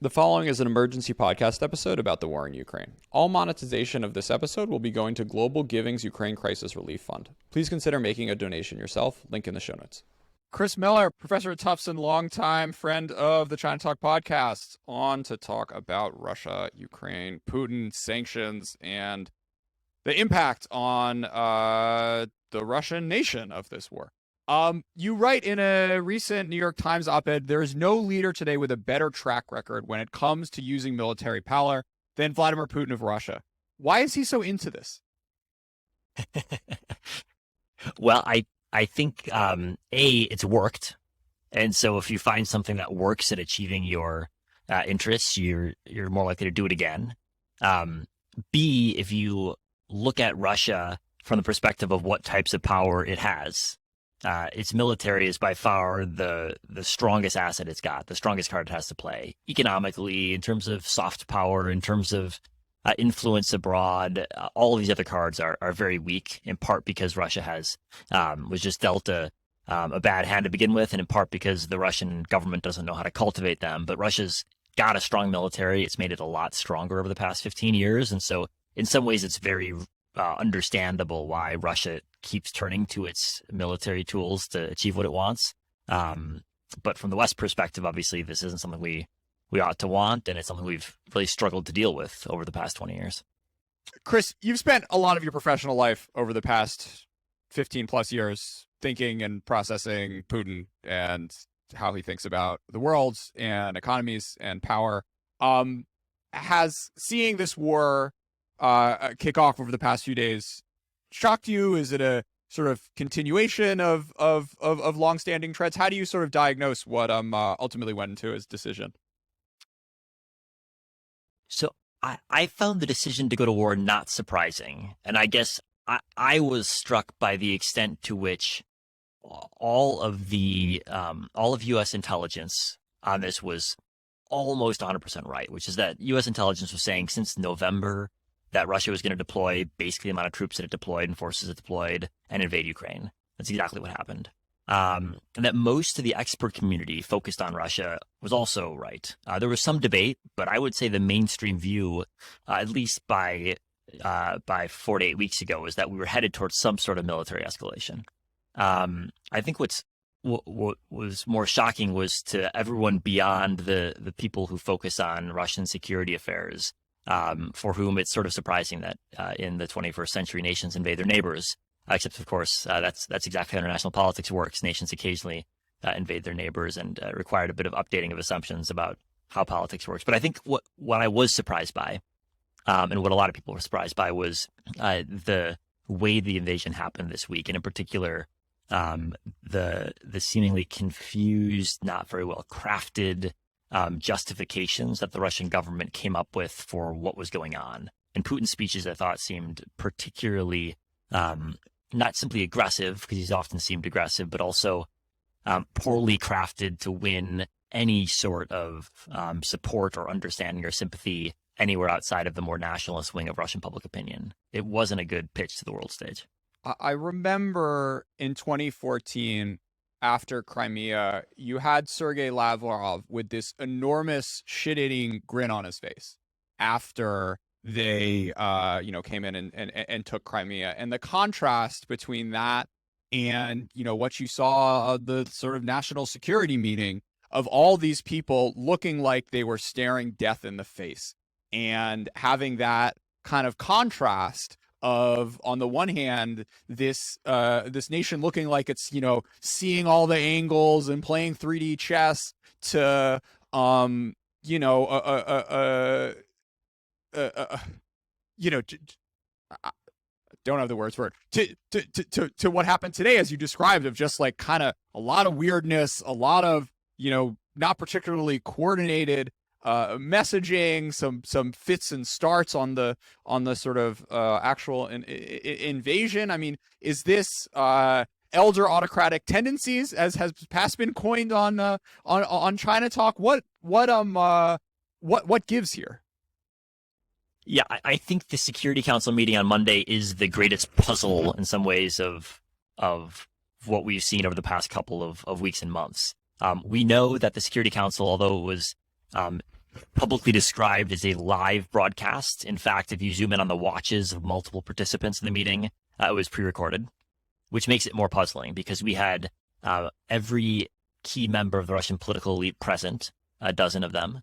The following is an emergency podcast episode about the war in Ukraine. All monetization of this episode will be going to Global Giving's Ukraine Crisis Relief Fund. Please consider making a donation yourself. Link in the show notes. Chris Miller, professor at Tufts and longtime friend of the China Talk podcast, on to talk about Russia, Ukraine, Putin, sanctions, and the impact on the Russian nation of this war. You write in a recent New York Times op-ed, there is no leader today with a better track record when it comes to using military power than Vladimir Putin of Russia. Why is he so into this? Well, I think, it's worked. And so if you find something that works at achieving your interests, you're more likely to do it again. B, if you look at Russia from the perspective of what types of power it has, its military is by far the strongest asset it's got, the strongest card it has to play economically, in terms of soft power, in terms of influence abroad. All of these other cards are very weak, in part because Russia was just dealt a bad hand to begin with, and in part because the Russian government doesn't know how to cultivate them. But Russia's got a strong military. It's made it a lot stronger over the past 15 years. And so in some ways, it's very understandable why Russia keeps turning to its military tools to achieve what it wants. But from the West perspective, obviously, this isn't something we ought to want, and it's something we've really struggled to deal with over the past 20 years. Chris, you've spent a lot of your professional life over the past 15 plus years thinking and processing Putin and how he thinks about the world and economies and power. Has seeing this war kick off over the past few days shocked you? Is it a sort of continuation of longstanding trends? How do you sort of diagnose what ultimately went into his decision? So I found the decision to go to war not surprising. And I guess I was struck by the extent to which all of U.S. intelligence on this was almost 100% right, which is that U.S. intelligence was saying since November that Russia was going to deploy basically the amount of troops that it deployed and forces it deployed and invade Ukraine. That's exactly what happened. And that most of the expert community focused on Russia was also right. There was some debate, but I would say the mainstream view, at least by 4 to 8 weeks ago, is that we were headed towards some sort of military escalation. I think what was more shocking was to everyone beyond the people who focus on Russian security affairs, for whom it's sort of surprising that in the 21st century nations invade their neighbors. Except, of course, that's exactly how international politics works. Nations occasionally invade their neighbors, and required a bit of updating of assumptions about how politics works. But I think what I was surprised by, and what a lot of people were surprised by, was the way the invasion happened this week, and in particular, the seemingly confused, not very well crafted justifications that the Russian government came up with for what was going on. And Putin's speeches, I thought, seemed particularly not simply aggressive, because he's often seemed aggressive, but also poorly crafted to win any sort of support or understanding or sympathy anywhere outside of the more nationalist wing of Russian public opinion. It wasn't a good pitch to the world stage. I remember in 2014, after Crimea, you had Sergei Lavrov with this enormous shit-eating grin on his face after they came in and took Crimea. And the contrast between that and what you saw the sort of national security meeting of all these people looking like they were staring death in the face, and having that kind of contrast of, on the one hand, this nation looking like it's seeing all the angles and playing 3D chess, to don't have the words for it, to what happened today, as you described, of just like kind of a lot of weirdness, a lot of not particularly coordinated messaging, some fits and starts on the sort of actual invasion. I mean, is this elder autocratic tendencies, as has past been coined on China Talk? What gives here? Yeah, I think the Security Council meeting on Monday is the greatest puzzle in some ways of what we've seen over the past couple of weeks and months. We know that the Security Council, although it was publicly described as a live broadcast. In fact, if you zoom in on the watches of multiple participants in the meeting, it was pre-recorded, which makes it more puzzling because we had every key member of the Russian political elite present, a dozen of them,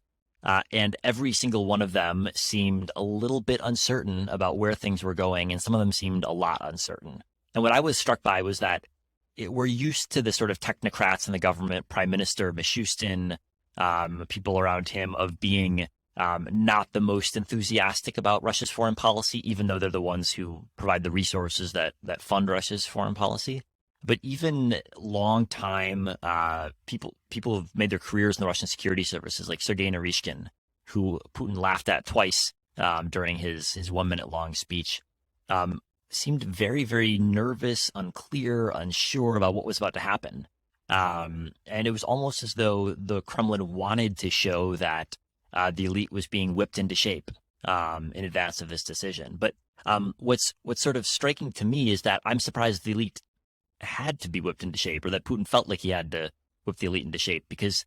and every single one of them seemed a little bit uncertain about where things were going, and some of them seemed a lot uncertain. And what I was struck by was that we're used to the sort of technocrats in the government, Prime Minister Mishustin, people around him, of being not the most enthusiastic about Russia's foreign policy, even though they're the ones who provide the resources that fund Russia's foreign policy. But even long-time people who've made their careers in the Russian security services, like Sergei Narishkin, who Putin laughed at twice during his 1 minute long speech, seemed very, very nervous, unclear, unsure about what was about to happen. And it was almost as though the Kremlin wanted to show that the elite was being whipped into shape in advance of this decision. But what's sort of striking to me is that I'm surprised the elite had to be whipped into shape, or that Putin felt like he had to whip the elite into shape, because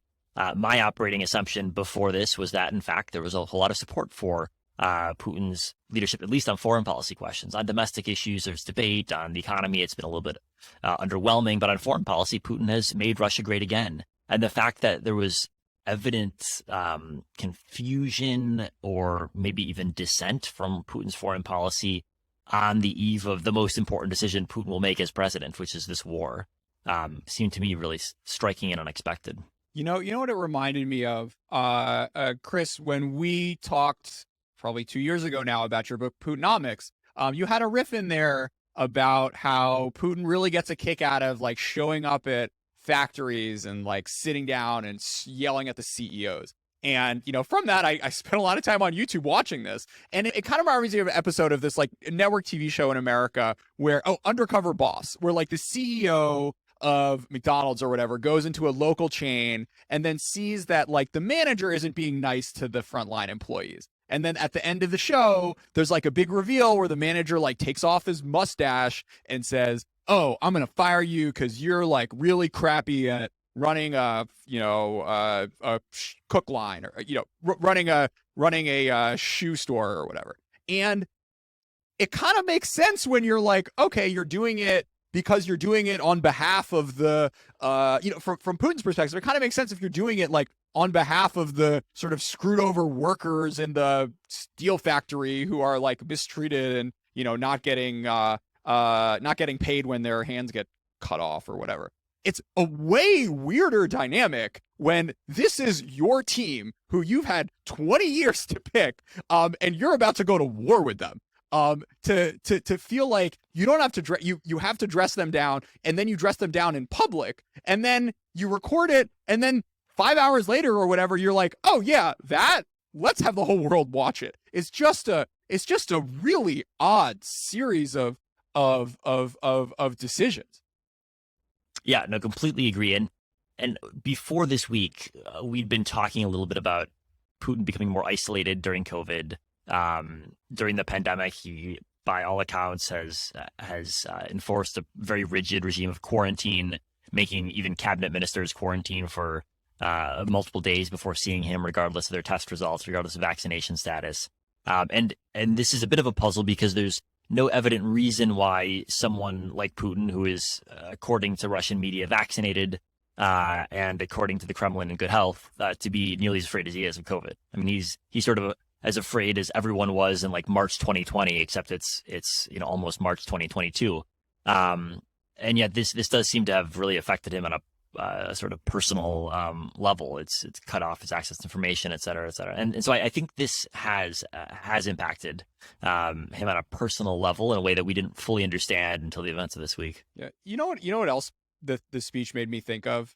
my operating assumption before this was that, in fact, there was a whole lot of support for Putin's leadership, at least on foreign policy questions. On domestic issues, there's debate. On the economy, it's been a little bit underwhelming. But on foreign policy, Putin has made Russia great again. And the fact that there was evident confusion or maybe even dissent from Putin's foreign policy on the eve of the most important decision Putin will make as president, which is this war, seemed to me really striking and unexpected. You know what it reminded me of, Chris, when we talked probably 2 years ago now about your book, Putinomics, you had a riff in there about how Putin really gets a kick out of like showing up at factories and like sitting down and yelling at the CEOs. And, you know, from that, I spent a lot of time on YouTube watching this. And it kind of reminds me of an episode of this like network TV show in America where, Undercover Boss, where like the CEO of McDonald's or whatever goes into a local chain and then sees that like the manager isn't being nice to the frontline employees. And then at the end of the show, there's like a big reveal where the manager like takes off his mustache and says, "Oh, I'm going to fire you because you're like really crappy at running a cook line, or, you know, running a shoe store or whatever." And it kind of makes sense when you're like, okay, you're doing it because you're doing it on behalf of the, from Putin's perspective, it kind of makes sense if you're doing it like on behalf of the sort of screwed over workers in the steel factory who are like mistreated and, you know, not getting paid when their hands get cut off or whatever. It's a way weirder dynamic when this is your team who you've had 20 years to pick, and you're about to go to war with them. To feel like you don't have to you have to dress them down, and then you dress them down in public, and then you record it, and then 5 hours later or whatever, you're like, oh yeah, let's have the whole world watch it. It's just a really odd series of decisions. Yeah, no, completely agree. And before this week, we'd been talking a little bit about Putin becoming more isolated during COVID. During the pandemic, he, by all accounts, has enforced a very rigid regime of quarantine, making even cabinet ministers quarantine for multiple days before seeing him, regardless of their test results, regardless of vaccination status. And this is a bit of a puzzle because there's no evident reason why someone like Putin, who is, according to Russian media, vaccinated and according to the Kremlin in good health, to be nearly as afraid as he is of COVID. I mean, he's sort of as afraid as everyone was in like March 2020, except it's almost March 2022. And yet this does seem to have really affected him on a sort of personal level. It's cut off his access to information, et cetera, et cetera. And so I think this has impacted him on a personal level in a way that we didn't fully understand until the events of this week. Yeah. You know what else the speech made me think of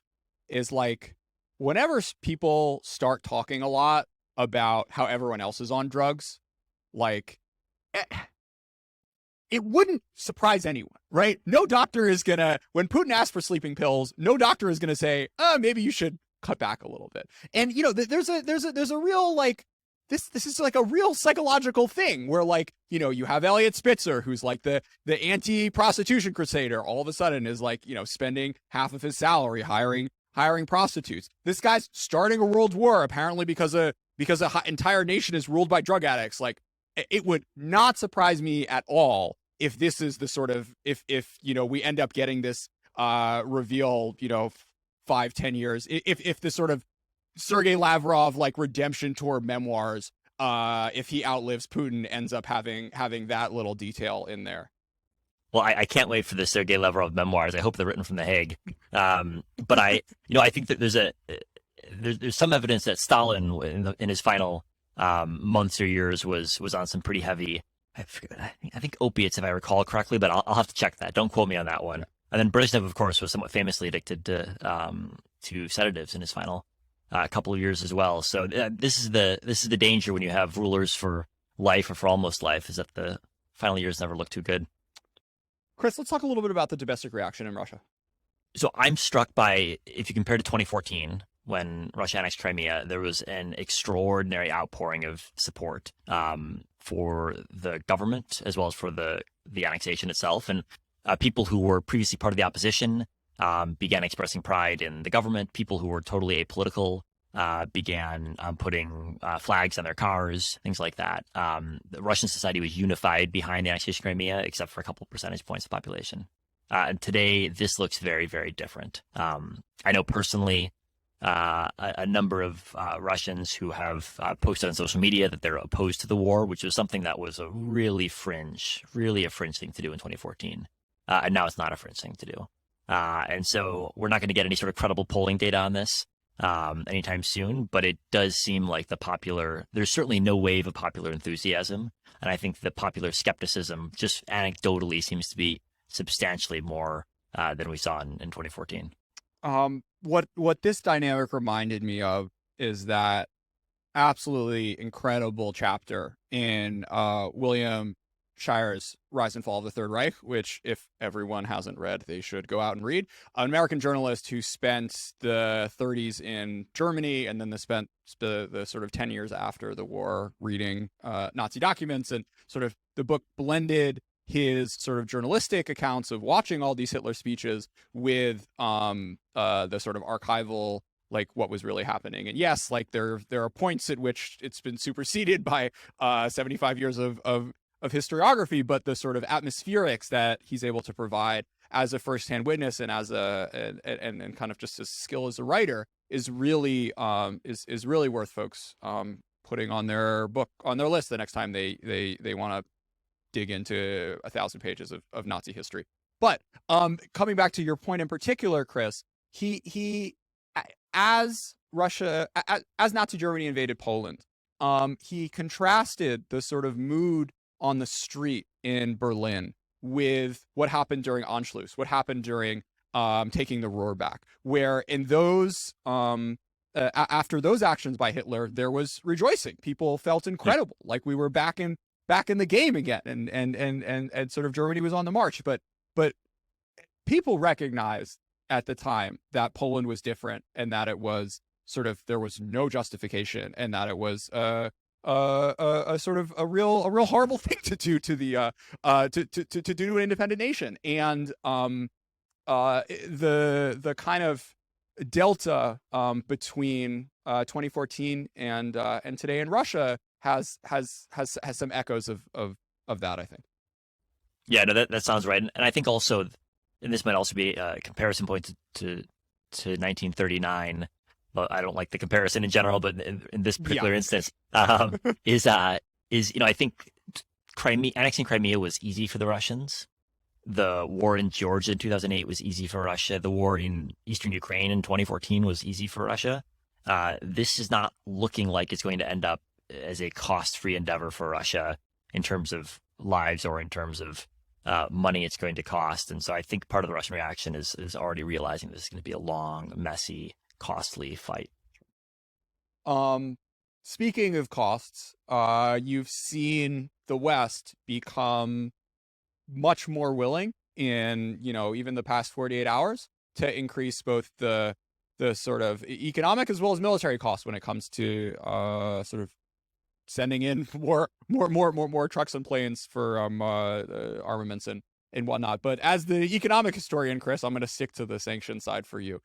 is like whenever people start talking a lot about how everyone else is on drugs, like it wouldn't surprise anyone, right? No doctor is gonna, when Putin asks for sleeping pills, no doctor is gonna say, maybe you should cut back a little bit. And you know, there's a real like this is like a real psychological thing where like, you know, you have Elliot Spitzer, who's like the anti-prostitution crusader, all of a sudden is like, you know, spending half of his salary hiring prostitutes. This guy's starting a world war apparently because of because an entire nation is ruled by drug addicts. Like, it would not surprise me at all if this is the sort of, if we end up getting this reveal, 5-10 years, if the sort of Sergei Lavrov like redemption tour memoirs, if he outlives Putin, ends up having that little detail in there. Well, I can't wait for the Sergei Lavrov memoirs. I hope they're written from The Hague. But I think that there's some evidence that Stalin in his final months or years was on some pretty heavy, I think opiates, if I recall correctly, but I'll have to check that. Don't quote me on that one. And then Brezhnev, of course, was somewhat famously addicted to sedatives in his final couple of years as well. So this is the danger when you have rulers for life or for almost life, is that the final years never look too good. Chris, let's talk a little bit about the domestic reaction in Russia. So I'm struck by, if you compare to 2014, when Russia annexed Crimea, there was an extraordinary outpouring of support for the government as well as for the annexation itself. And people who were previously part of the opposition began expressing pride in the government. People who were totally apolitical began putting flags on their cars, things like that. The Russian society was unified behind the annexation of Crimea, except for a couple percentage points of population. And today, this looks very, very different. I know personally a number of Russians who have posted on social media that they're opposed to the war, which was something that was a really a fringe thing to do in 2014. And now it's not a fringe thing to do. And so we're not going to get any sort of credible polling data on this anytime soon, but it does seem like there's certainly no wave of popular enthusiasm. And I think the popular skepticism just anecdotally seems to be substantially more than we saw in 2014. What this dynamic reminded me of is that absolutely incredible chapter in William Shire's Rise and Fall of the Third Reich, which, if everyone hasn't read, they should go out and read. An American journalist who spent the 30s in Germany and then spent the sort of 10 years after the war reading Nazi documents, and sort of the book blended his sort of journalistic accounts of watching all these Hitler speeches with the sort of archival, like what was really happening. And yes, like there are points at which it's been superseded by 75 years of historiography, but the sort of atmospherics that he's able to provide as a firsthand witness and as and kind of just his skill as a writer is really is really worth folks putting on their list the next time they want to dig into 1,000 pages of Nazi history. But coming back to your point in particular, Chris, he as Nazi Germany invaded Poland, he contrasted the sort of mood on the street in Berlin with what happened during Anschluss, what happened during taking the Ruhr back, where in those after those actions by Hitler, there was rejoicing. People felt incredible, like we were back in the game again, and sort of Germany was on the march. But people recognized at the time that Poland was different, and that it was sort of, there was no justification, and that it was a sort of a real horrible thing to do to the to do to an independent nation. And the kind of delta between 2014 and today in Russia has some echoes of that, I think. Yeah, no, that sounds right. And I think also, and this might also be a comparison point to 1939. But I don't like the comparison in general, but in this particular instance, is I think annexing Crimea was easy for the Russians. The war in Georgia in 2008 was easy for Russia. The war in eastern Ukraine in 2014 was easy for Russia. This is not looking like it's going to end up as a cost-free endeavor for Russia in terms of lives or in terms of money it's going to cost. And so I think part of the Russian reaction is already realizing this is going to be a long, messy, costly fight. Speaking of costs, you've seen the West become much more willing in, even the past 48 hours to increase both the sort of economic as well as military costs when it comes to sort of sending in more trucks and planes for armaments and whatnot. But as the economic historian, Chris, I'm going to stick to the sanction side for you.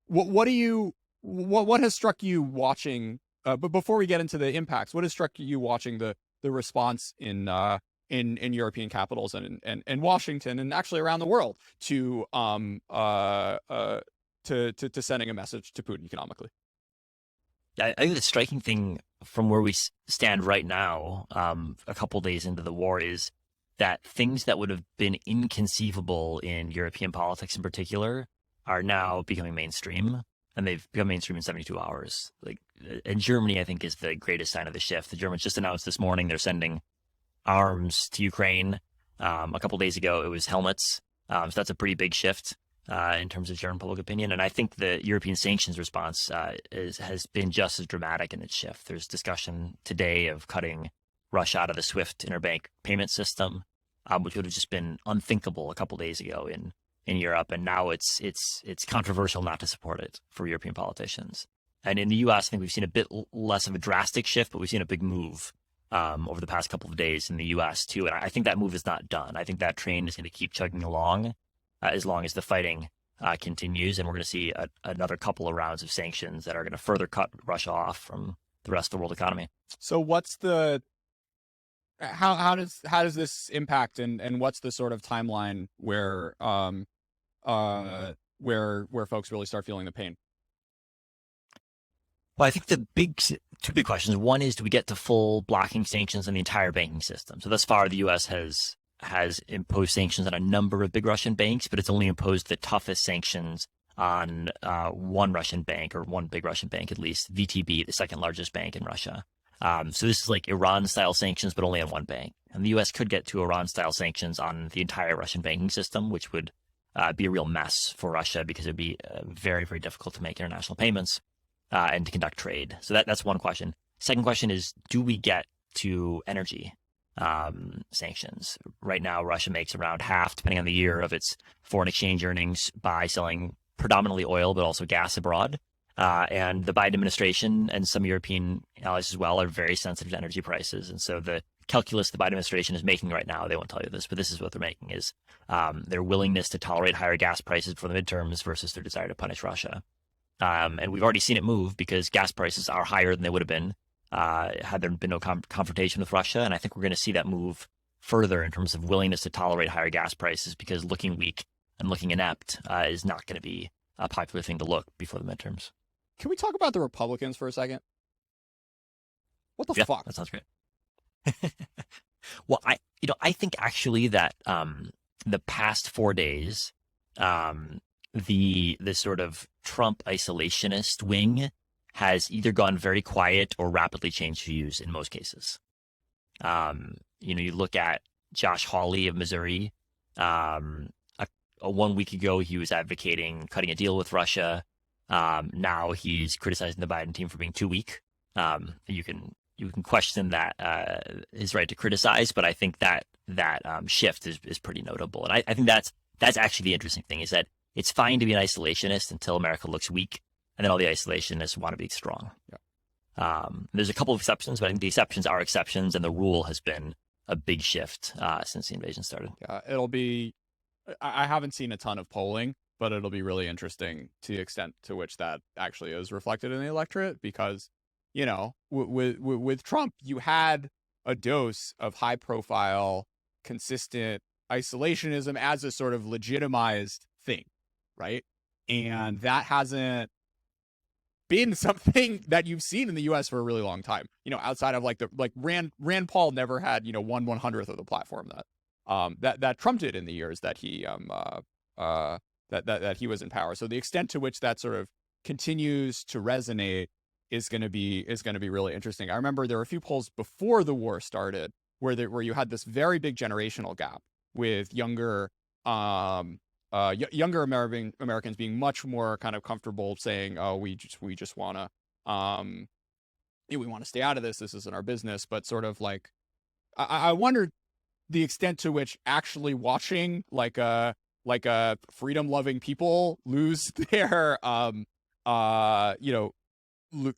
What has struck you watching but before we get into the impacts, what has struck you watching the response in European capitals and Washington and actually around the world to sending a message to Putin economically? I think the striking thing from where we stand right now, a couple days into the war, is that things that would have been inconceivable in European politics in particular are now becoming mainstream, and they've become mainstream in 72 hours. Like, and Germany, I think, is the greatest sign of the shift. The Germans just announced this morning they're sending arms to Ukraine. A couple days ago, it was helmets. So that's a pretty big shift in terms of German public opinion. And I think the European sanctions response has been just as dramatic in its shift. There's discussion today of cutting Russia out of the SWIFT interbank payment system, which would have just been unthinkable a couple days ago in Europe. And now it's controversial not to support it for European politicians. And in the U.S., I think we've seen a bit less of a drastic shift, but we've seen a big move over the past couple of days in the U.S. too. And I think that move is not done. I think that train is going to keep chugging along as long as the fighting continues. And we're going to see another couple of rounds of sanctions that are going to further cut Russia off from the rest of the world economy. So what's the how does this impact and what's the sort of timeline where folks really start feeling the pain? Well, I think the two big questions. One is, do we get to full blocking sanctions on the entire banking system? So thus far, the U.S. has imposed sanctions on a number of big Russian banks, but it's only imposed the toughest sanctions on one Russian bank, or one big Russian bank at least, VTB, the second largest bank in Russia. So this is like Iran-style sanctions, but only on one bank. And the U.S. could get to Iran-style sanctions on the entire Russian banking system, which would be a real mess for Russia because it would be very, very difficult to make international payments and to conduct trade. So that's one question. Second question is, do we get to energy sanctions? Right now, Russia makes around half, depending on the year, of its foreign exchange earnings by selling predominantly oil, but also gas abroad. And the Biden administration and some European allies as well are very sensitive to energy prices. And so the calculus the Biden administration is making right now, they won't tell you this, but this is what they're making, is their willingness to tolerate higher gas prices for the midterms versus their desire to punish Russia. And we've already seen it move because gas prices are higher than they would have been had there been no confrontation with Russia. And I think we're going to see that move further in terms of willingness to tolerate higher gas prices, because looking weak and looking inept is not going to be a popular thing to look before the midterms. Can we talk about the Republicans for a second? What the fuck? That sounds great. Well, I think actually that the past 4 days, the sort of Trump isolationist wing has either gone very quiet or rapidly changed views in most cases. You look at Josh Hawley of Missouri. 1 week ago, he was advocating cutting a deal with Russia. Now he's criticizing the Biden team for being too weak. You can question that his right to criticize, but I think that shift is pretty notable. And I think that's actually the interesting thing, is that it's fine to be an isolationist until America looks weak, and then all the isolationists want to be strong. Yeah. There's a couple of exceptions, but I think the exceptions are exceptions, and the rule has been a big shift since the invasion started. Yeah, it'll be. I haven't seen a ton of polling, but it'll be really interesting to the extent to which that actually is reflected in the electorate, because, with Trump, you had a dose of high-profile, consistent isolationism as a sort of legitimized thing, right? And that hasn't been something that you've seen in the U.S. for a really long time. Outside of Rand Paul never had 1/100th of the platform that Trump did in the years that he that he was in power. So the extent to which that sort of continues to resonate is going to be really interesting. I remember there were a few polls before the war started where you had this very big generational gap with younger Americans being much more kind of comfortable saying, "Oh, we just want to we want to stay out of this. This isn't our business." But sort of like, I wonder the extent to which actually watching like a freedom-loving people lose their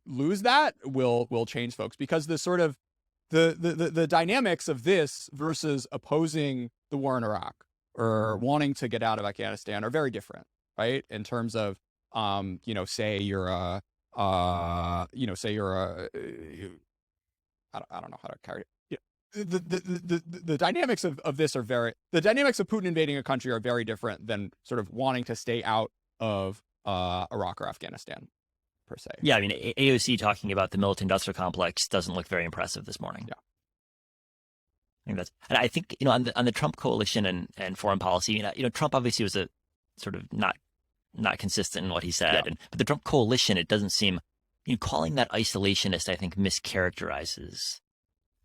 lose that will change folks, because the sort of the dynamics of this versus opposing the war in Iraq or wanting to get out of Afghanistan are very different, right? In terms of say you're say you're I don't know how to carry it. The dynamics of this are the dynamics of Putin invading a country are very different than sort of wanting to stay out of Iraq or Afghanistan per se. Yeah, I mean, AOC talking about the military-industrial complex doesn't look very impressive this morning. Yeah. And I think on the Trump coalition and foreign policy, Trump obviously was a sort of not consistent in what he said, but the Trump coalition, it doesn't seem, calling that isolationist, I think mischaracterizes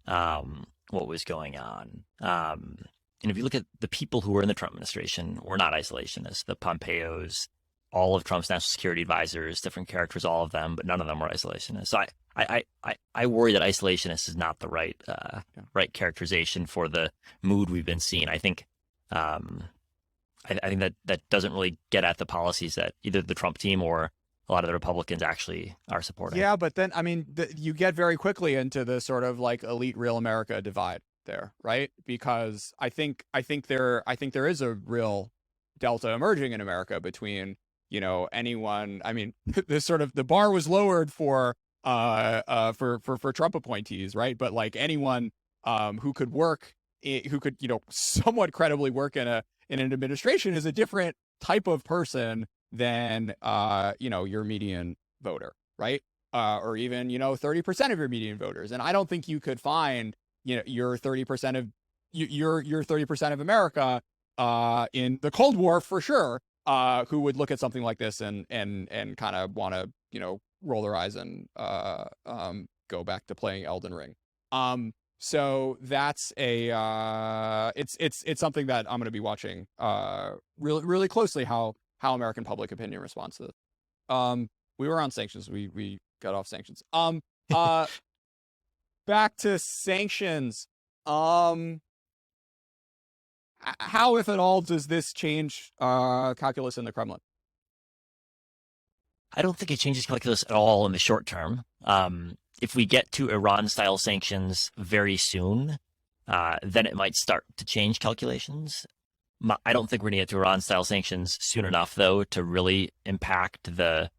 what was going on. And if you look at the people who were in the Trump administration, were not isolationists. The Pompeos, all of Trump's national security advisors, different characters, all of them, but none of them were isolationists. So I worry that isolationist is not the right characterization for the mood we've been seeing. I think I think that doesn't really get at the policies that either the Trump team or a lot of the Republicans actually are supporting. Yeah, but then, I mean, you get very quickly into the sort of like elite real America divide there, right? Because I think there is a real delta emerging in America between, anyone. I mean, this sort of the bar was lowered for Trump appointees, right? But like anyone who could work, who could somewhat credibly work in an administration is a different type of person than your median voter, right? Or even 30% of your median voters. And I don't think you could find your 30% of your 30% of America in the Cold War for sure, who would look at something like this and kind of want to roll their eyes and go back to playing Elden Ring. So that's it's something that I'm going to be watching really closely how American public opinion responds to this. We were on sanctions. We got off sanctions. Back to sanctions. How, if at all, does this change calculus in the Kremlin? I don't think it changes calculus at all in the short term. If we get to Iran-style sanctions very soon, then it might start to change calculations. I don't think we're going to get to Iran-style sanctions soon enough, though, to really impact the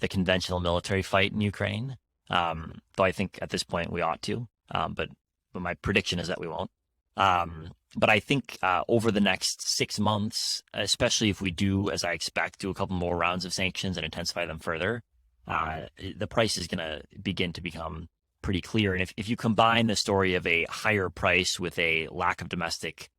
conventional military fight in Ukraine. Though I think at this point we ought to, but my prediction is that we won't. But I think over the next 6 months, especially if we do, as I expect, do a couple more rounds of sanctions and intensify them further, the price is going to begin to become pretty clear. And if you combine the story of a higher price with a lack of domestic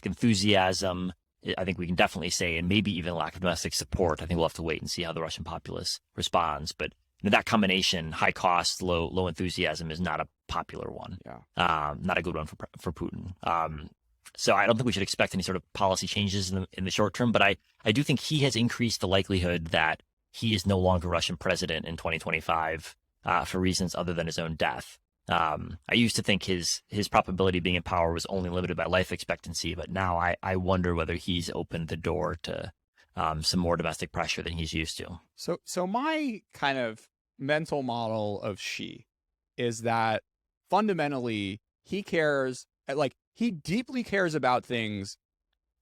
enthusiasm, I think we can definitely say, and maybe even lack of domestic support, I think we'll have to wait and see how the Russian populace responds. But that combination, high cost, low enthusiasm, is not a popular one. Yeah. Not a good one for Putin. So I don't think we should expect any sort of policy changes in the short term. But I do think he has increased the likelihood that he is no longer Russian president in 2025 for reasons other than his own death. I used to think his probability of being in power was only limited by life expectancy, but now I wonder whether he's opened the door to some more domestic pressure than he's used to. So my kind of mental model of Xi is that fundamentally he cares, like he deeply cares about things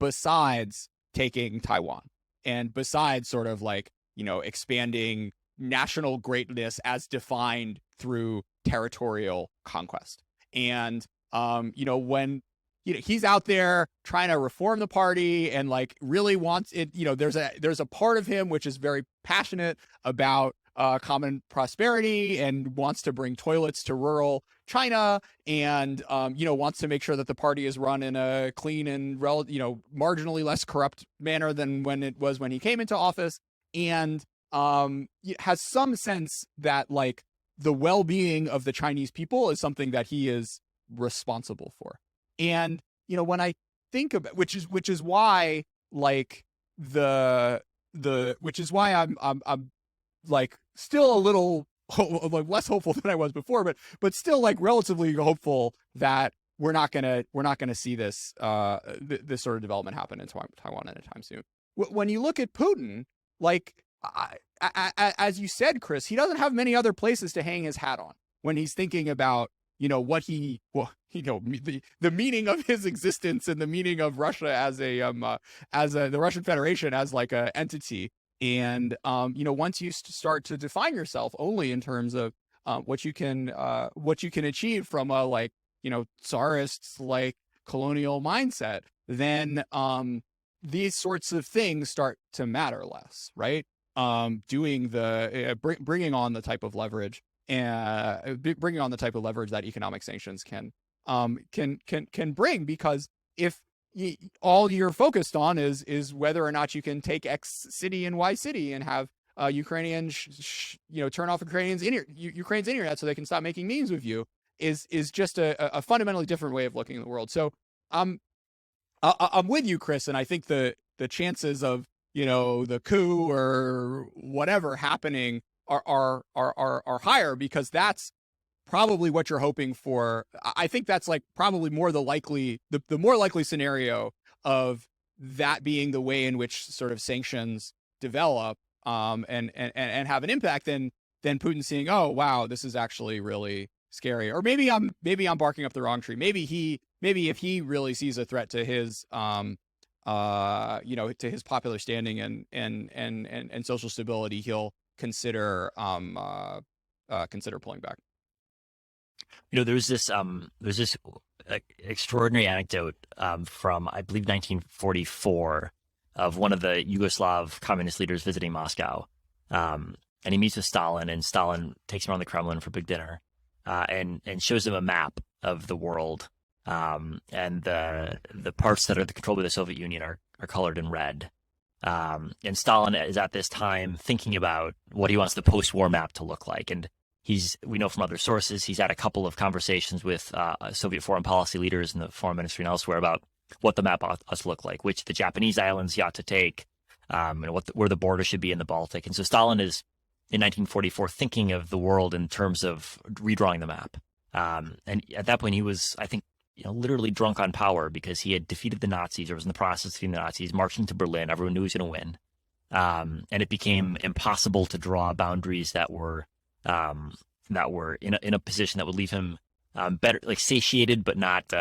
besides taking Taiwan and besides sort of like, expanding national greatness as defined through territorial conquest. And, when, he's out there trying to reform the party and like really wants it, there's a part of him which is very passionate about common prosperity and wants to bring toilets to rural China and, wants to make sure that the party is run in a clean and, marginally less corrupt manner than when it was when he came into office. And has some sense that like the well-being of the Chinese people is something that he is responsible for. And, when I think about, which is why like which is why I'm like still a little like less hopeful than I was before, but still like relatively hopeful that we're not gonna see this this sort of development happen in Taiwan anytime soon. When you look at Putin, like as you said, Chris, he doesn't have many other places to hang his hat on when he's thinking about what the meaning of his existence and the meaning of Russia as the Russian Federation as like a entity. And once you start to define yourself only in terms of what you can achieve from a czarist colonial mindset, then these sorts of things start to matter less, right? Bringing on the type of leverage that economic sanctions can bring, because if all you're focused on is whether or not you can take X city and Y city and have Ukrainian turn off Ukraine's internet so they can stop making memes with you, is just a fundamentally different way of looking at the world. So I'm with you, Chris, and I think the chances of the coup or whatever happening are higher, because that's probably what you're hoping for. I think that's probably more the more likely scenario of that being the way in which sort of sanctions develop and have an impact than Putin seeing, oh wow, this is actually really scary. Or maybe I'm barking up the wrong tree. Maybe if he really sees a threat to his to his popular standing and social stability, he'll consider pulling back. There's this extraordinary anecdote from, I believe, 1944, of one of the Yugoslav communist leaders visiting Moscow, and he meets with Stalin, and Stalin takes him around the Kremlin for big dinner, and shows him a map of the world, and the parts that are controlled by the Soviet Union are colored in red. And Stalin is at this time thinking about what he wants the post-war map to look like, and we know from other sources, he's had a couple of conversations with Soviet foreign policy leaders in the foreign ministry and elsewhere about what the map ought to look like, which the Japanese islands he ought to take, and where the border should be in the Baltic. And so Stalin is, in 1944, thinking of the world in terms of redrawing the map. And at that point, he was, I think, literally drunk on power, because he had defeated the Nazis, or was in the process of defeating the Nazis, marched into Berlin. Everyone knew he was going to win. And it became impossible to draw boundaries that were in a position that would leave him better, satiated, but not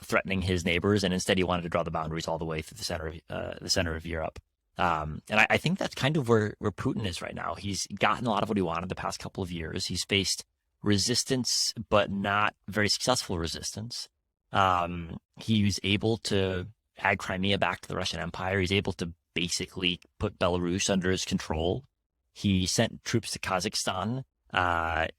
threatening his neighbors. And instead, he wanted to draw the boundaries all the way through the center of Europe. And I think that's kind of where Putin is right now. He's gotten a lot of what he wanted the past couple of years. He's faced resistance, but not very successful resistance. He was able to add Crimea back to the Russian Empire. He's able to basically put Belarus under his control. He sent troops to Kazakhstan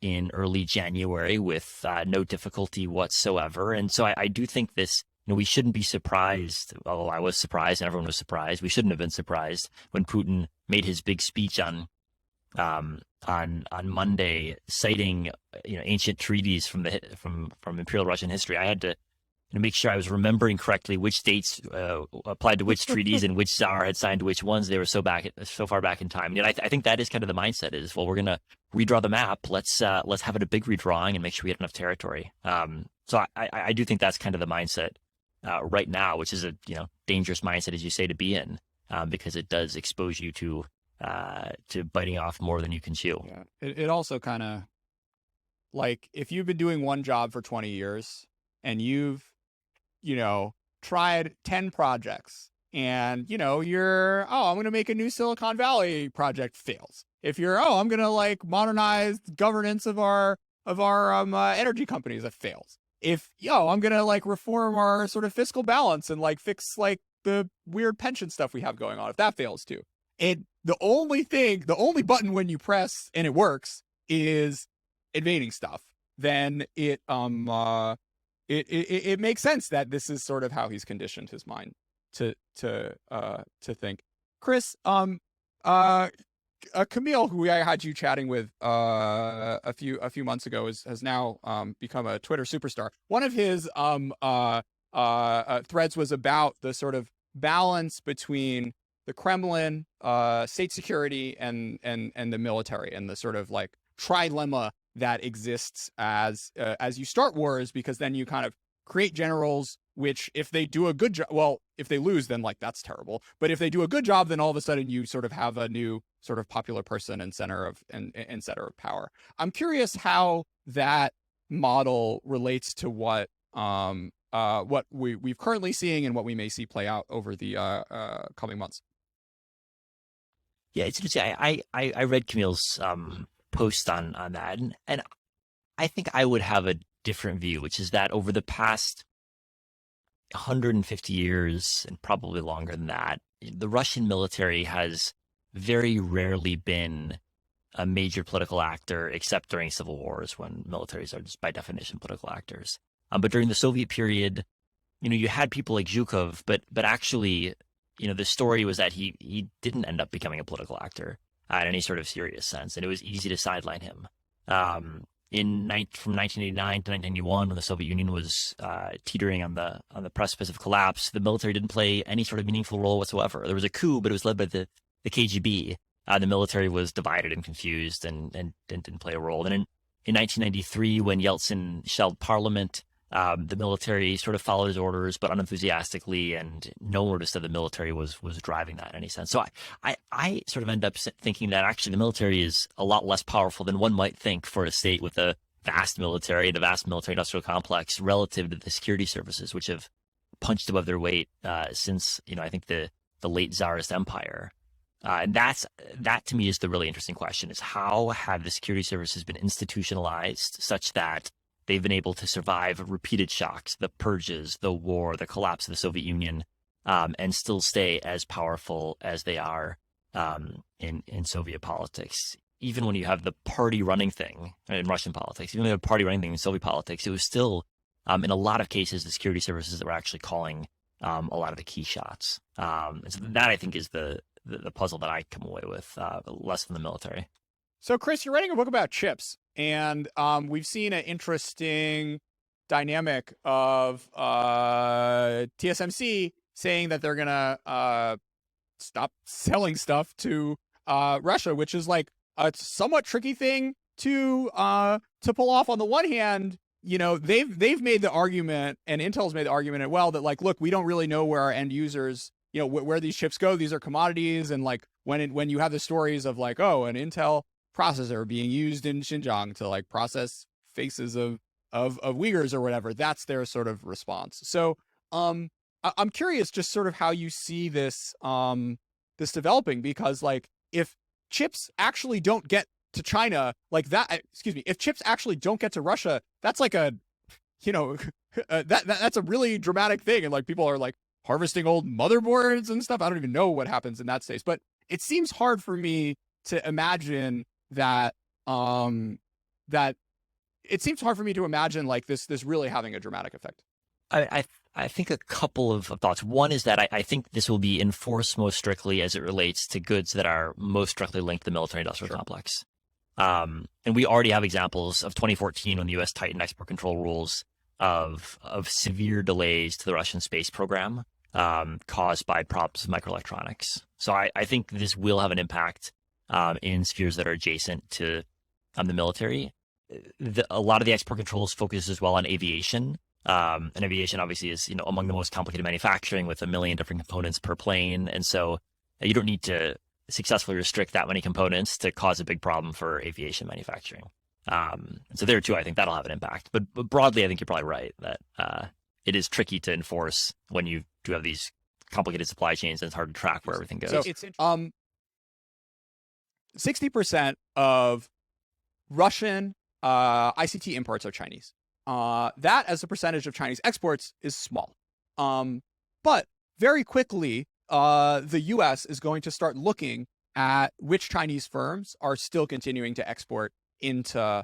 in early January with no difficulty whatsoever. And so I do think this, we shouldn't be surprised, although I was surprised and everyone was surprised. We shouldn't have been surprised when Putin made his big speech on Monday, citing ancient treaties from Imperial Russian history. I had to make sure I was remembering correctly which dates applied to which treaties and which Tsar had signed which ones. They were so far back in time. I think that is kind of the mindset is, well, we're going to redraw the map. Let's have it a big redrawing and make sure we have enough territory. So I do think that's kind of the mindset right now, which is a dangerous mindset, as you say, to be in, because it does expose you to biting off more than you can chew. Yeah. It also kind of, if you've been doing one job for 20 years and you've tried 10 projects, and you're, I'm going to make a new Silicon Valley project, fails. If you're, I'm going to modernize governance of our energy companies, that fails. If I'm going to reform our sort of fiscal balance and fix the weird pension stuff we have going on, if that fails too. The only button when you press and it works is invading stuff, then it makes sense that this is sort of how he's conditioned his mind to think. Chris, Camille, who I had you chatting with a few months ago, has now become a Twitter superstar. One of his threads was about the sort of balance between the Kremlin, state security, and the military, and the sort of trilemma that exists as you start wars, because then you kind of create generals, which if they do a good job, well, if they lose, then that's terrible. But if they do a good job, then all of a sudden you sort of have a new sort of popular person and center of power. I'm curious how that model relates to what we've currently seeing and what we may see play out over the coming months. Yeah, it's interesting. I read Camille's post on that, and I think I would have a different view, which is that over the past 150 years, and probably longer than that, the Russian military has very rarely been a major political actor, except during civil wars, when militaries are just by definition political actors. But during the Soviet period, you had people like Zhukov, but actually, the story was that he didn't end up becoming a political actor in any sort of serious sense, and it was easy to sideline him. From 1989 to 1991, when the Soviet Union was teetering on the precipice of collapse, the military didn't play any sort of meaningful role whatsoever. There was a coup, but it was led by the KGB. The military was divided and confused and didn't play a role. And in 1993, when Yeltsin shelled parliament, the military sort of followed his orders, but unenthusiastically, and no one noticed that the military was driving that in any sense. So I sort of end up thinking that actually the military is a lot less powerful than one might think for a state with a vast military, the vast military industrial complex, relative to the security services, which have punched above their weight since, I think the late Tsarist Empire. And that to me is the really interesting question: is how have the security services been institutionalized such that they've been able to survive repeated shocks, the purges, the war, the collapse of the Soviet Union, and still stay as powerful as they are in Soviet politics. Even when you have the party running thing in Russian politics, even when you have a party running thing in Soviet politics, it was still, in a lot of cases, the security services that were actually calling a lot of the key shots. And so that, I think, is the puzzle that I come away with, less than the military. So, Chris, you're writing a book about chips, and we've seen an interesting dynamic of TSMC saying that they're gonna stop selling stuff to Russia, which is like a somewhat tricky thing to pull off. On the one hand, they've made the argument, and Intel's made the argument as well, that like, look, we don't really know where our end users, where these chips go. These are commodities, and like when you have the stories of like, oh, an Intel processor being used in Xinjiang to like process faces of Uyghurs or whatever, that's their sort of response. So I'm curious just sort of how you see this this developing, because like if chips actually don't get to China, like that, if chips actually don't get to Russia, that's like a that's a really dramatic thing, and like people are like harvesting old motherboards and stuff. I don't even know what happens in that space, but it seems hard for me to imagine that it seems hard for me to imagine like this really having a dramatic effect. I think a couple of thoughts. One is that I think this will be enforced most strictly as it relates to goods that are most directly linked to the military-industrial complex. And we already have examples of 2014 when the U.S. tightened export control rules of severe delays to the Russian space program caused by problems with microelectronics. So I think this will have an impact in spheres that are adjacent to the military. A lot of the export controls focus as well on aviation. And aviation obviously is, among the most complicated manufacturing, with 1 million different components per plane. And so you don't need to successfully restrict that many components to cause a big problem for aviation manufacturing. So there too, I think that'll have an impact. But broadly, I think you're probably right that it is tricky to enforce when you do have these complicated supply chains, and it's hard to track where everything goes. So it's 60% of Russian ICT imports are Chinese. That, as a percentage of Chinese exports, is small. But very quickly, the U.S. is going to start looking at which Chinese firms are still continuing to export into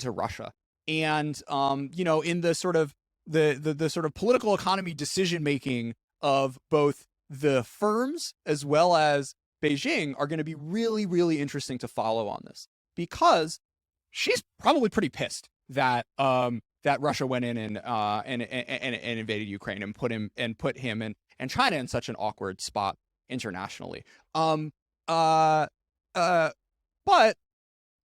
Russia. And in the sort of the sort of political economy decision making of both the firms as well as Beijing are going to be really, really interesting to follow on this, because she's probably pretty pissed that that Russia went in and invaded Ukraine and put him and China in such an awkward spot internationally. But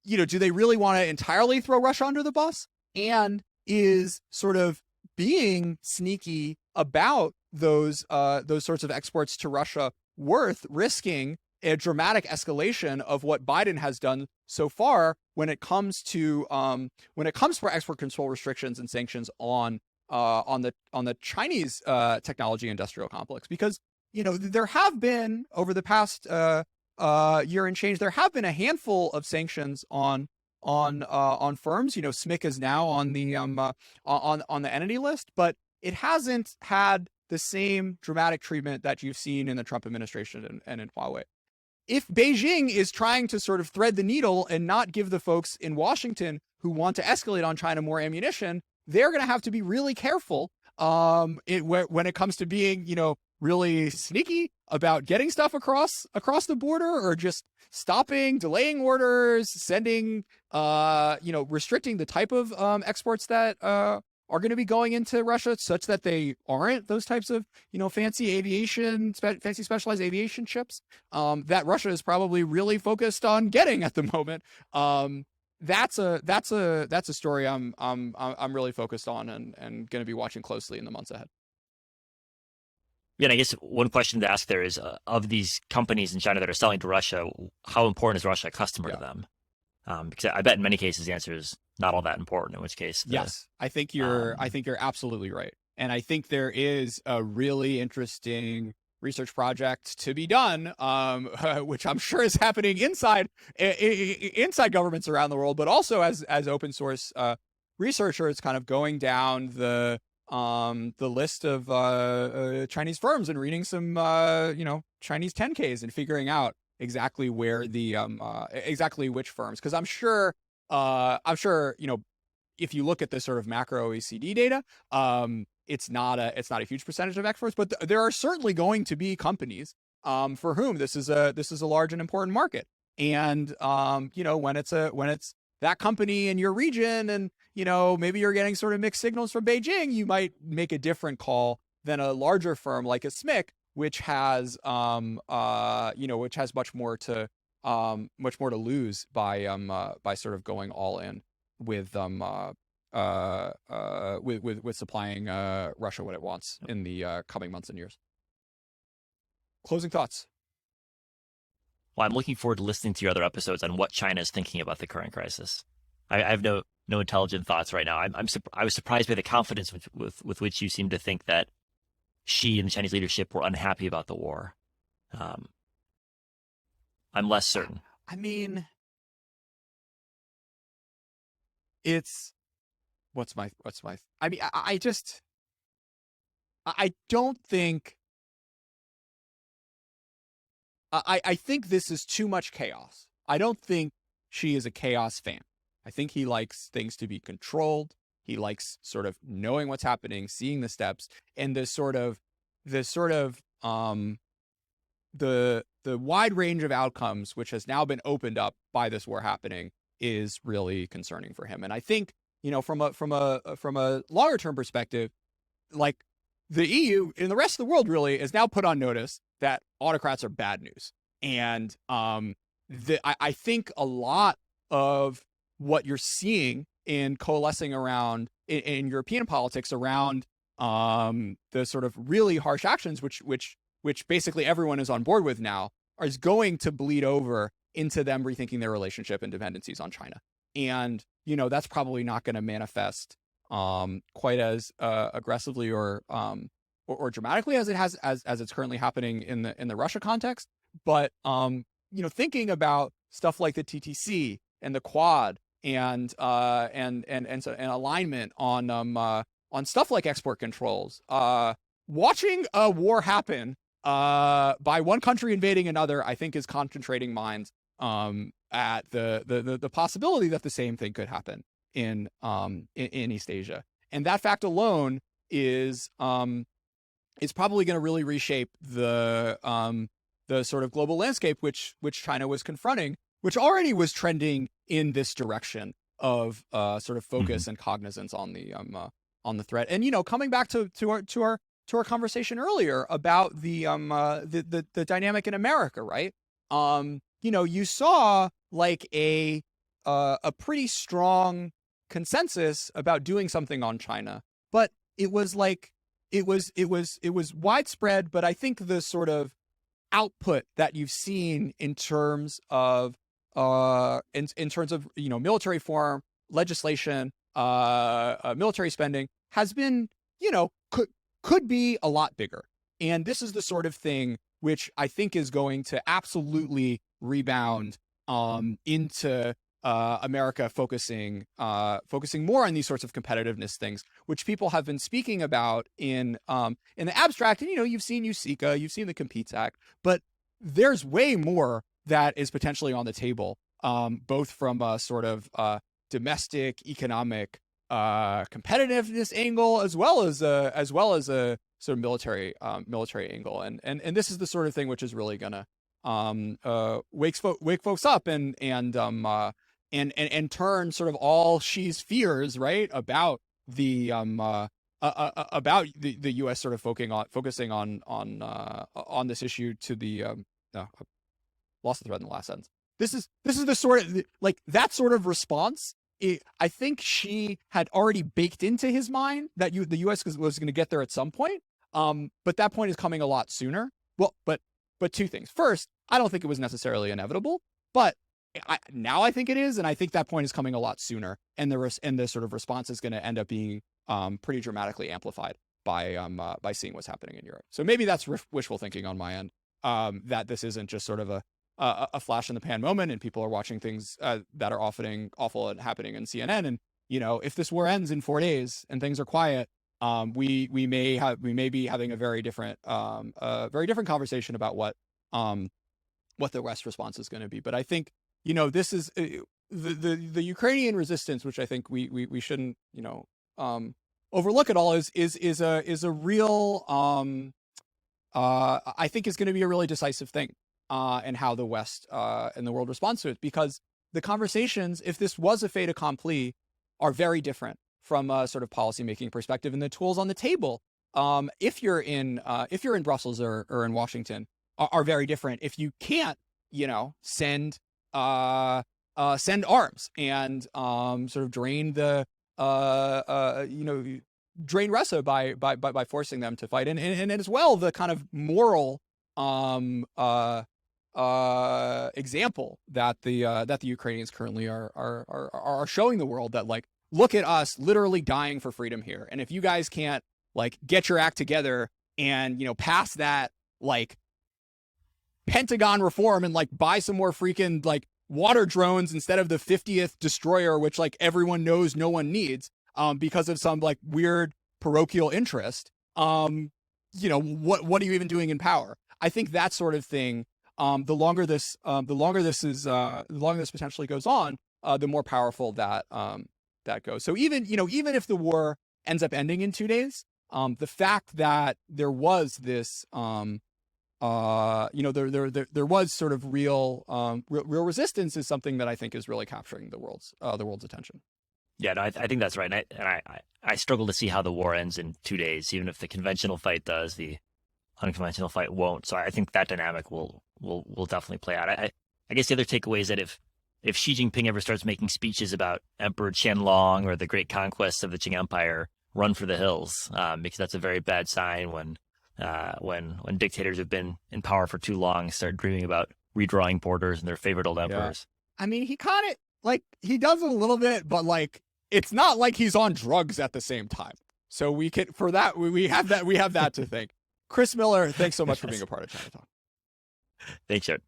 do they really want to entirely throw Russia under the bus? And is sort of being sneaky about those sorts of exports to Russia worth risking a dramatic escalation of what Biden has done so far when it comes to for export control restrictions and sanctions on the Chinese technology industrial complex? Because there have been over the past year and change, there have been a handful of sanctions on firms. You know, SMIC is now on the entity list, but it hasn't had the same dramatic treatment that you've seen in the Trump administration and in Huawei. If Beijing is trying to sort of thread the needle and not give the folks in Washington who want to escalate on China more ammunition, they're going to have to be really careful when it comes to being, you know, really sneaky about getting stuff across the border, or just stopping, delaying orders, sending, restricting the type of exports that are going to be going into Russia, such that they aren't those types of, you know, fancy specialized aviation chips that Russia is probably really focused on getting at the moment. That's a story I'm really focused on and going to be watching closely in the months ahead. Yeah, and I guess one question to ask there is, of these companies in China that are selling to Russia, how important is Russia a customer to them? Because I bet in many cases the answer is not all that important. In which case, yes, I think you're absolutely right, and I think there is a really interesting research project to be done, which I'm sure is happening inside governments around the world, but also as open source researchers, kind of going down the list of Chinese firms and reading some Chinese 10Ks and figuring out exactly where the exactly which firms, because I'm sure you know, if you look at the sort of macro OECD data, it's not a huge percentage of exports, but there are certainly going to be companies for whom this is a large and important market. And you know, when it's that company in your region, and you know, maybe you're getting sort of mixed signals from Beijing, you might make a different call than a larger firm like a SMIC, which has which has much more to lose by sort of going all in with supplying Russia what it wants in the coming months and years. Closing thoughts. Well, I'm looking forward to listening to your other episodes on what China is thinking about the current crisis. I have no intelligent thoughts right now. I was surprised by the confidence with which you seem to think that Xi and the Chinese leadership were unhappy about the war. I'm less certain. I mean, it's I mean, I don't think. I think this is too much chaos. I don't think Xi is a chaos fan. I think he likes things to be controlled. He likes sort of knowing what's happening, seeing the steps, and the wide range of outcomes which has now been opened up by this war happening is really concerning for him. And I think, you know, from a longer term perspective, like the EU and the rest of the world really is now put on notice that autocrats are bad news. And I think a lot of what you're seeing in coalescing around in European politics around the sort of really harsh actions, which basically everyone is on board with now, is going to bleed over into them rethinking their relationship and dependencies on China. And, you know, that's probably not going to manifest quite as aggressively or dramatically as it has as it's currently happening in the Russia context. But you know, thinking about stuff like the TTC and the Quad and alignment on stuff like export controls, watching a war happen by one country invading another, I think is concentrating minds at the possibility that the same thing could happen in East Asia. And that fact alone is probably going to really reshape the sort of global landscape which China was confronting, which already was trending in this direction of sort of focus and cognizance on the threat. And, you know, coming back to our conversation earlier about the dynamic in America, right? You know, you saw like a pretty strong consensus about doing something on China, but it was like it was widespread. But I think the sort of output that you've seen in terms of you know, military form, legislation, military spending has been, you know, could be a lot bigger. And this is the sort of thing which I think is going to absolutely rebound into America focusing more on these sorts of competitiveness things, which people have been speaking about in the abstract. And you've seen USICA, you've seen the Competes Act, but there's way more that is potentially on the table, both from a sort of domestic economic competitiveness angle, as well as a sort of military angle. And this is the sort of thing which is really gonna wake folks up and turn sort of all she's fears, right, about the U.S. sort of focusing on this issue to the lost the thread in the last sentence. This is the sort of like that sort of response. I think she had already baked into his mind that the U.S. was going to get there at some point, but that point is coming a lot sooner. Well, but two things. First, I don't think it was necessarily inevitable, but now I think it is, and I think that point is coming a lot sooner, and the sort of response is going to end up being pretty dramatically amplified by seeing what's happening in Europe. So maybe that's wishful thinking on my end, that this isn't just sort of a flash in the pan moment, and people are watching things that are often awful and happening in CNN. And if this war ends in 4 days and things are quiet, we may be having a very different conversation about what the West response is going to be. But I think this is the Ukrainian resistance, which I think we shouldn't overlook at all, is a real I think is going to be a really decisive thing. And how the West and the world responds to it, because the conversations, if this was a fait accompli, are very different from a sort of policymaking perspective, and the tools on the table, if you're in Brussels or in Washington, are very different. If you can't, send arms and sort of drain drain Russia by forcing them to fight, and as well the kind of moral example that the Ukrainians currently are showing the world, that like, look at us literally dying for freedom here, and if you guys can't like get your act together and pass that like Pentagon reform and like buy some more freaking like water drones instead of the 50th destroyer, which like everyone knows no one needs, because of some like weird parochial interest, what are you even doing in power? I think that sort of thing, the longer this potentially goes on, the more powerful that goes. So even if the war ends up ending in 2 days, the fact that there was this, there was sort of real resistance is something that I think is really capturing the world's attention. Yeah, no, I think that's right. And I struggle to see how the war ends in 2 days. Even if the conventional fight does, the unconventional fight won't. So I think that dynamic will definitely play out. I guess the other takeaway is that if Xi Jinping ever starts making speeches about Emperor Qianlong or the great conquests of the Qing Empire, run for the hills, because that's a very bad sign when dictators have been in power for too long start dreaming about redrawing borders and their favorite old emperors. Yeah. I mean, he kind of like he does it a little bit, but like it's not like he's on drugs at the same time. So we have that to think. Chris Miller, thanks so much for being a part of China Talk. Thanks, Jared.